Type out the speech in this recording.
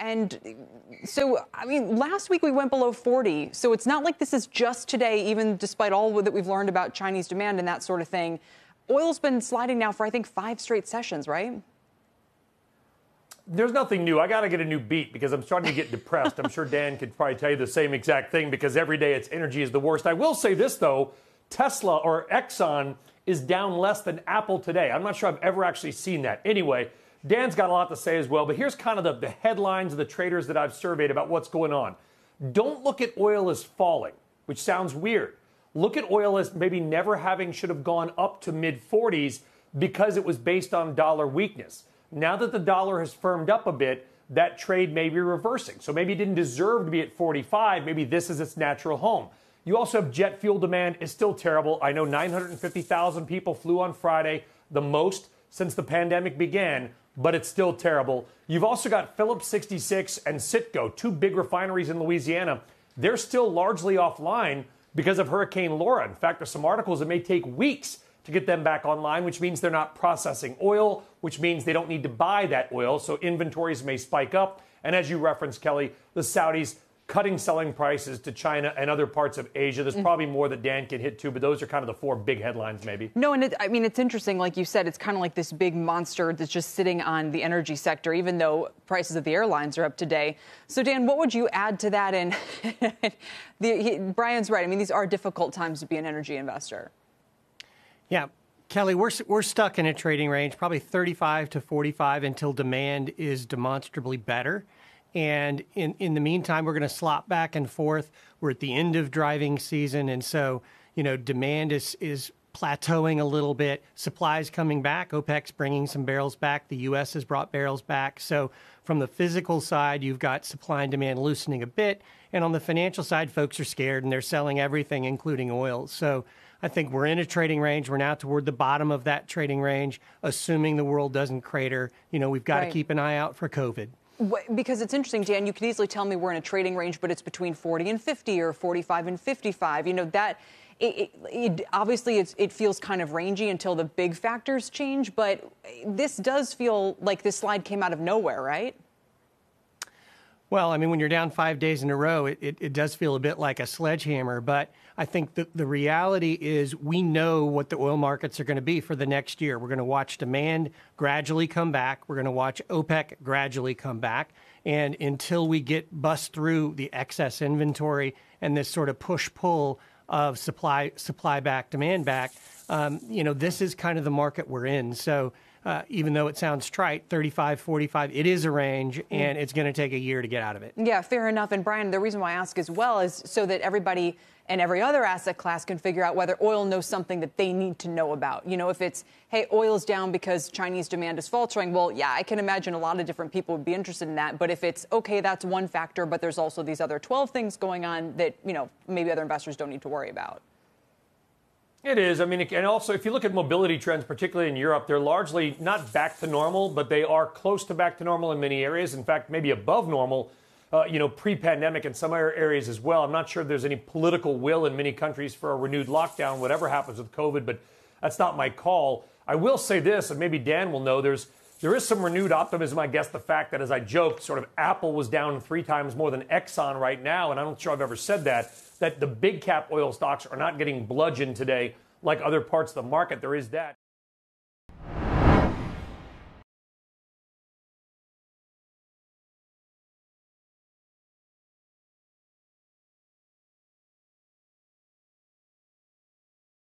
And so, I mean, last week we went below 40. So it's not like this is just today, even despite all that we've learned about Chinese demand and that sort of thing. Oil's been sliding now for, I think, 5 straight sessions, right? There's nothing new. I got to get a new beat because I'm starting to get depressed. I'm sure Dan could probably tell you the same exact thing because every day it's energy is the worst. I will say this, though. Tesla or Exxon is down less than Apple today. I'm not sure I've ever actually seen that. Anyway, Dan's got a lot to say as well, but here's kind of the headlines of the traders that I've surveyed about what's going on. Don't look at oil as falling, which sounds weird. Look at oil as maybe never having should have gone up to mid-40s because it was based on dollar weakness. Now that the dollar has firmed up a bit, that trade may be reversing. So maybe it didn't deserve to be at 45. Maybe this is its natural home. You also have jet fuel demand is still terrible. I know 950,000 people flew on Friday, the most since the pandemic began, but it's still terrible. You've also got Phillips 66 and Citgo, 2 big refineries in Louisiana. They're still largely offline because of Hurricane Laura. In fact, there's some articles that may take weeks to get them back online, which means they're not processing oil, which means they don't need to buy that oil, so inventories may spike up. And as you referenced, Kelly, the Saudis cutting selling prices to China and other parts of Asia. There's probably more that Dan can hit too, but those are kind of the 4 big headlines maybe. No, and I mean, it's interesting. Like you said, it's kind of like this big monster that's just sitting on the energy sector, even though prices of the airlines are up today. So, Dan, what would you add to that? And Brian's right. I mean, these are difficult times to be an energy investor. Yeah, Kelly, we're stuck in a trading range, probably 35 to 45 until demand is demonstrably better. And in the meantime, we're going to slop back and forth. We're at the end of driving season. And so, demand is plateauing a little bit. Supply's coming back. OPEC's bringing some barrels back. The U.S. has brought barrels back. So from the physical side, you've got supply and demand loosening a bit. And on the financial side, folks are scared and they're selling everything, including oil. So I think we're in a trading range. We're now toward the bottom of that trading range, assuming the world doesn't crater. We've got to keep an eye out for COVID. Because it's interesting, Dan, you could easily tell me we're in a trading range, but it's between 40 and 50 or 45 and 55. Obviously it feels kind of rangy until the big factors change. But this does feel like this slide came out of nowhere, right? Well, I mean, when you're down 5 days in a row, it does feel a bit like a sledgehammer. But I think the reality is we know what the oil markets are going to be for the next year. We're going to watch demand gradually come back. We're going to watch OPEC gradually come back. And until we bust through the excess inventory and this sort of push-pull of supply back, demand back, this is kind of the market we're in. So even though it sounds trite, 35, 45, it is a range, and it's going to take a year to get out of it. Yeah, fair enough. And, Brian, the reason why I ask as well is so that everybody and every other asset class can figure out whether oil knows something that they need to know about. If it's, hey, oil's down because Chinese demand is faltering, well, yeah, I can imagine a lot of different people would be interested in that. But if it's, okay, that's one factor, but there's also these other 12 things going on that, maybe other investors don't need to worry about. It is. I mean, and also if you look at mobility trends, particularly in Europe, they're largely not back to normal, but they are close to back to normal in many areas. In fact, maybe above normal, pre-pandemic in some other areas as well. I'm not sure if there's any political will in many countries for a renewed lockdown, whatever happens with COVID, but that's not my call. I will say this, and maybe Dan will know, there is some renewed optimism, I guess, the fact that, as I joked, sort of Apple was down 3 times more than Exxon right now, and I'm not sure I've ever said that the big cap oil stocks are not getting bludgeoned today like other parts of the market. There is that.